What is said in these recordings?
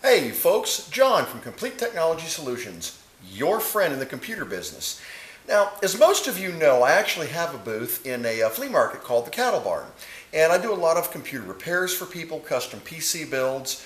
Hey folks, John from Complete Technology Solutions, your friend in the computer business. Now, as most of you know, I actually have a booth in a flea market called the Cattle Barn. And I do a lot of computer repairs for people, custom PC builds.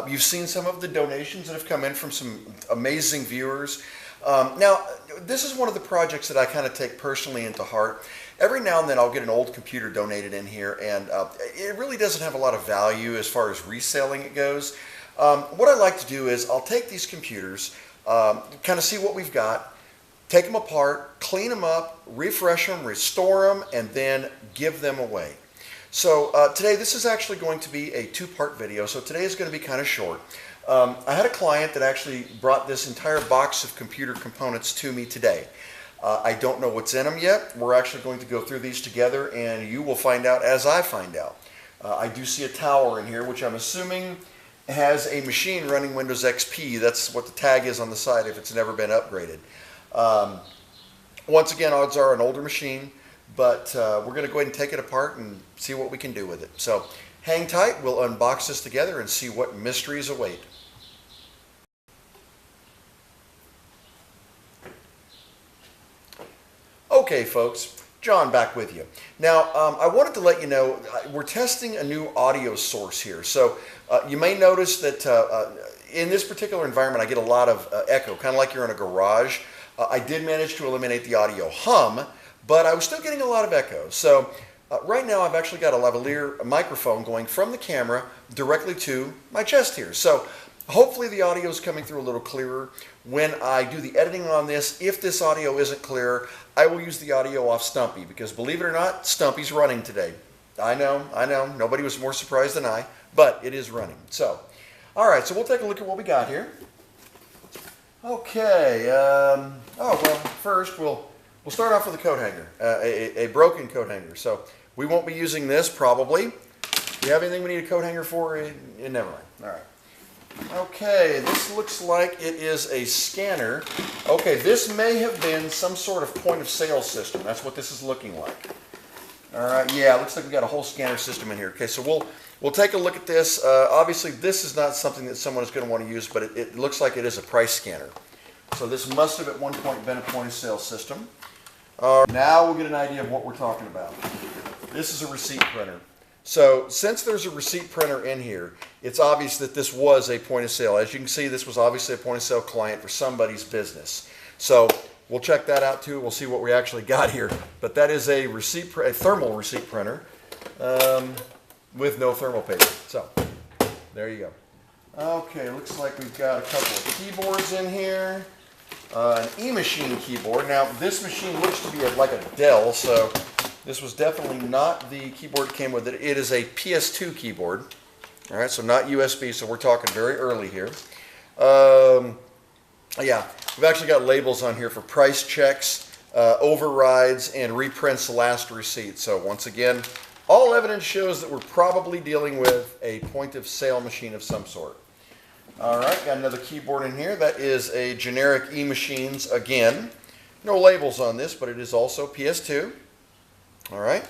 You've seen some of the donations that have come in from some amazing viewers. Now, this is one of the projects that I kind of take personally into heart. Every now and then I'll get an old computer donated in here, and it really doesn't have a lot of value as far as reselling it goes. What I like to do is I'll take these computers, kind of see what we've got, take them apart, clean them up, refresh them, restore them, and then give them away. So today this is actually going to be a two-part video, so today is going to be kind of short. I had a client that actually brought this entire box of computer components to me today. I don't know what's in them yet. We're actually going to go through these together, and you will find out as I find out. I do see a tower in here, which I'm assuming has a machine running Windows XP. That's what the tag is on the side if it's never been upgraded. Once again, odds are an older machine, but we're going to go ahead and take it apart and see what we can do with it. So hang tight, we'll unbox this together and see what mysteries await. Okay folks, John back with you. Now I wanted to let you know we're testing a new audio source here. So you may notice that in this particular environment I get a lot of echo, kind of like you're in a garage. I did manage to eliminate the audio hum, but I was still getting a lot of echo. So right now I've actually got a lavalier microphone going from the camera directly to my chest here. So hopefully the audio is coming through a little clearer. When I do the editing on this, if this audio isn't clear, I will use the audio off Stumpy, because believe it or not, Stumpy's running today. I know, nobody was more surprised than I, but it is running. So, all right, so we'll take a look at what we got here. Okay, first we'll start off with a coat hanger, a broken coat hanger. So we won't be using this probably. Do you have anything we need a coat hanger for? Never mind. All right. Okay, this looks like it is a scanner. Okay, this may have been some sort of point of sale system. That's what this is looking like. All right, yeah, it looks like we got a whole scanner system in here. Okay, so we'll take a look at this. Obviously, this is not something that someone is going to want to use, but it looks like it is a price scanner. So this must have at one point been a point of sale system. Now we'll get an idea of what we're talking about. This is a receipt printer. So since there's a receipt printer in here, it's obvious that this was a point of sale. As you can see, this was obviously a point of sale client for somebody's business. So we'll check that out too. We'll see what we actually got here. But that is a thermal receipt printer with no thermal paper. So there you go. Okay, looks like we've got a couple of keyboards in here. An E-machine keyboard. Now this machine looks to be like a Dell, so this was definitely not the keyboard that came with it. It is a PS2 keyboard. All right, so not USB, so we're talking very early here. Yeah, we've actually got labels on here for price checks, overrides, and reprints the last receipt. So once again, all evidence shows that we're probably dealing with a point of sale machine of some sort. All right, got another keyboard in here. That is a generic E-machines again. No labels on this, but it is also PS2. All right.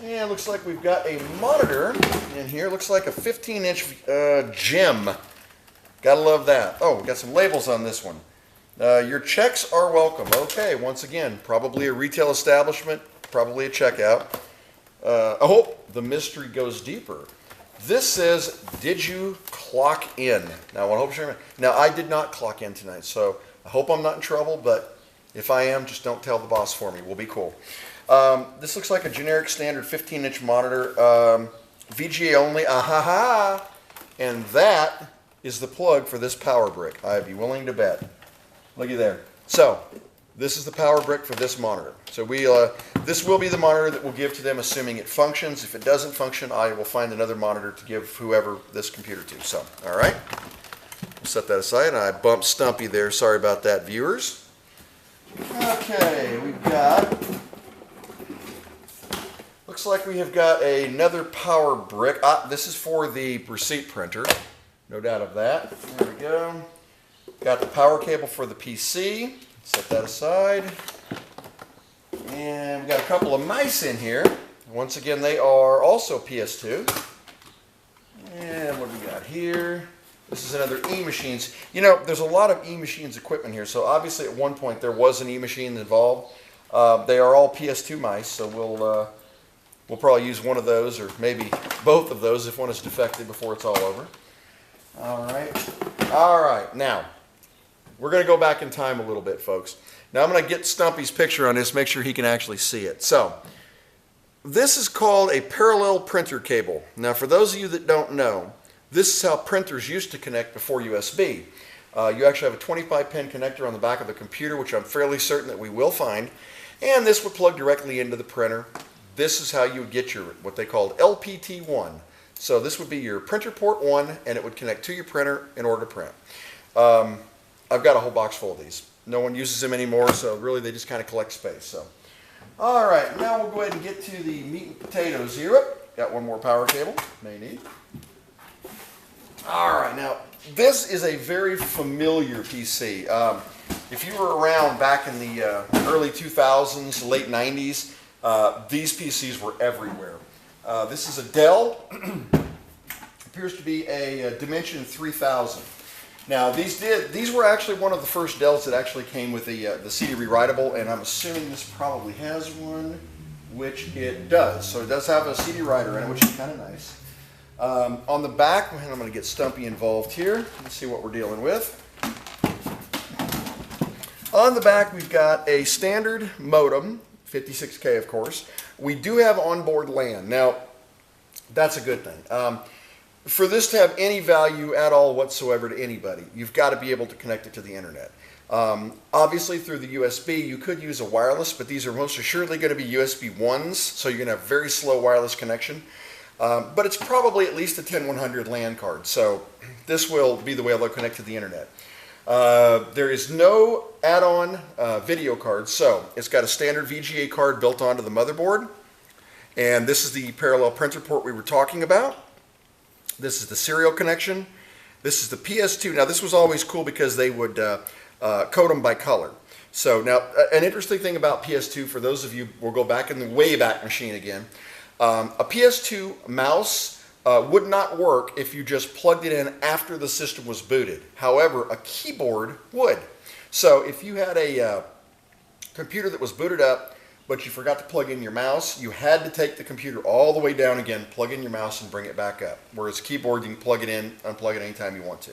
And it looks like we've got a monitor in here. Looks like a 15-inch gem. Gotta love that. Oh, we got some labels on this one. Your checks are welcome. Okay, once again, probably a retail establishment, probably a checkout. Oh, the mystery goes deeper. This says, did you clock in? Now, I did not clock in tonight, so I hope I'm not in trouble, but if I am, just don't tell the boss for me. We'll be cool. This looks like a generic standard 15-inch monitor, VGA only, and that is the plug for this power brick. I'd be willing to bet. Looky there. So, this is the power brick for this monitor. So this will be the monitor that we'll give to them, assuming it functions. If it doesn't function, I will find another monitor to give whoever this computer to. So, all right. We'll set that aside, and I bumped Stumpy there. Sorry about that, viewers. Okay, we've got, looks like we have got another power brick. This is for the receipt printer, no doubt of that. There we go. Got the power cable for the PC. Set that aside. And we've got a couple of mice in here. Once again, they are also PS2. And what do we got here? This is another E-Machines. You know, there's a lot of E-Machines equipment here. So obviously at one point there was an E-Machine involved. They are all PS2 mice, so we'll probably use one of those or maybe both of those if one is defective before it's all over. All right. Now, we're going to go back in time a little bit, folks. Now I'm going to get Stumpy's picture on this, make sure he can actually see it. So, this is called a parallel printer cable. Now, for those of you that don't know, this is how printers used to connect before USB. You actually have a 25-pin connector on the back of the computer, which I'm fairly certain that we will find, and this would plug directly into the printer. This is how you would get your, what they called LPT1. So this would be your printer port 1, and it would connect to your printer in order to print. I've got a whole box full of these. No one uses them anymore, so really they just kind of collect space. So, all right, now we'll go ahead and get to the meat and potatoes here. Got one more power cable, may need. All right, now this is a very familiar PC. If you were around back in the early 2000s, late 90s, these PCs were everywhere. This is a Dell, appears to be a Dimension 3000. Now these were actually one of the first Dells that actually came with the CD rewritable, and I'm assuming this probably has one, which it does. So it does have a CD writer in it, which is kind of nice. On the back, and I'm going to get Stumpy involved here. Let's see what we're dealing with. On the back, we've got a standard modem, 56K of course. We do have onboard LAN. Now, that's a good thing. For this to have any value at all whatsoever to anybody, you've got to be able to connect it to the internet. Obviously, through the USB, you could use a wireless, but these are most assuredly going to be USB 1s, so you're going to have very slow wireless connection. But it's probably at least a 10100 LAN card, so this will be the way they'll connect to the internet. There is no add-on video card, so it's got a standard VGA card built onto the motherboard, and this is the parallel printer port we were talking about. This is the serial connection. This is the PS2. Now this was always cool because they would code them by color. So now an interesting thing about PS2, for those of you, we'll go back in the Wayback Machine again. A PS2 mouse would not work if you just plugged it in after the system was booted. However, a keyboard would. So if you had a computer that was booted up, but you forgot to plug in your mouse, you had to take the computer all the way down again, plug in your mouse, and bring it back up. Whereas keyboard, you can plug it in, unplug it anytime you want to.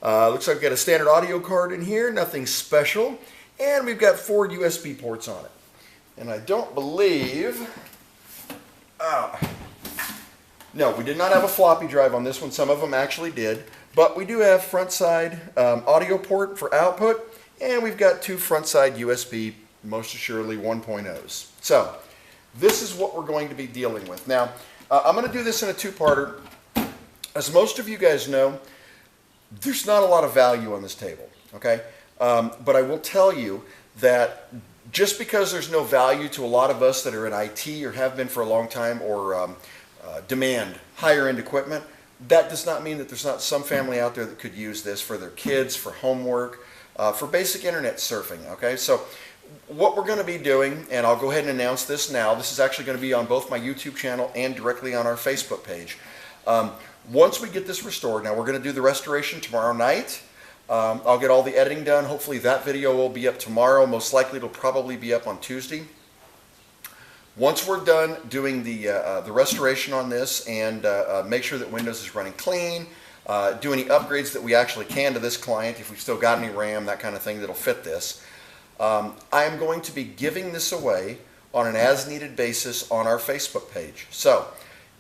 Looks like we've got a standard audio card in here, nothing special. And we've got 4 USB ports on it. And I don't believe... no, we did not have a floppy drive on this one. Some of them actually did. But we do have front side audio port for output. And we've got 2 front side USB, most assuredly 1.0s. So, this is what we're going to be dealing with. Now, I'm going to do this in a 2-parter. As most of you guys know, there's not a lot of value on this table, okay? But I will tell you that just because there's no value to a lot of us that are in IT or have been for a long time or demand higher end equipment, that does not mean that there's not some family out there that could use this for their kids, for homework, for basic internet surfing, okay? So what we're going to be doing, and I'll go ahead and announce this now, this is actually going to be on both my YouTube channel and directly on our Facebook page. Once we get this restored, now we're going to do the restoration tomorrow night. I'll get all the editing done. Hopefully that video will be up tomorrow. Most likely it'll probably be up on Tuesday. Once we're done doing the restoration on this and make sure that Windows is running clean, do any upgrades that we actually can to this client, if we've still got any RAM, that kind of thing that'll fit this, I am going to be giving this away on an as-needed basis on our Facebook page. So,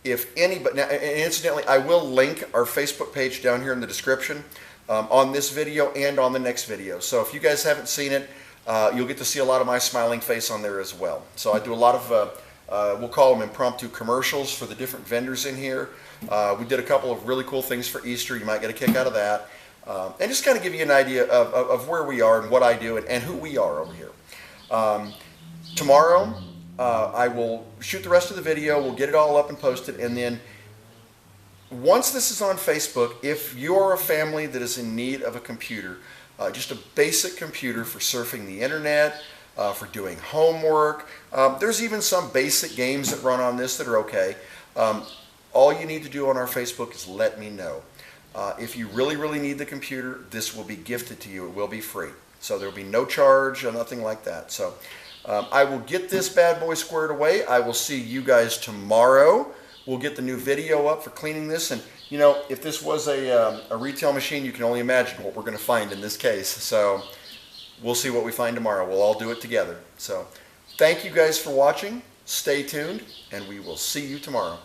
if anybody, now, and incidentally, I will link our Facebook page down here in the description on this video and on the next video. So if you guys haven't seen it, you'll get to see a lot of my smiling face on there as well. So I do a lot of, we'll call them impromptu commercials for the different vendors in here. We did a couple of really cool things for Easter. You might get a kick out of that. And just kind of give you an idea of where we are and what I do and who we are over here. Tomorrow, I will shoot the rest of the video. We'll get it all up and posted. And then once this is on Facebook, if you're a family that is in need of a computer, just a basic computer for surfing the internet, for doing homework, there's even some basic games that run on this that are okay. All you need to do on our Facebook is let me know. If you really, really need the computer, this will be gifted to you. It will be free. So there will be no charge or nothing like that. So I will get this bad boy squared away. I will see you guys tomorrow. We'll get the new video up for cleaning this. And, you know, if this was a retail machine, you can only imagine what we're going to find in this case. So we'll see what we find tomorrow. We'll all do it together. So thank you guys for watching. Stay tuned, and we will see you tomorrow.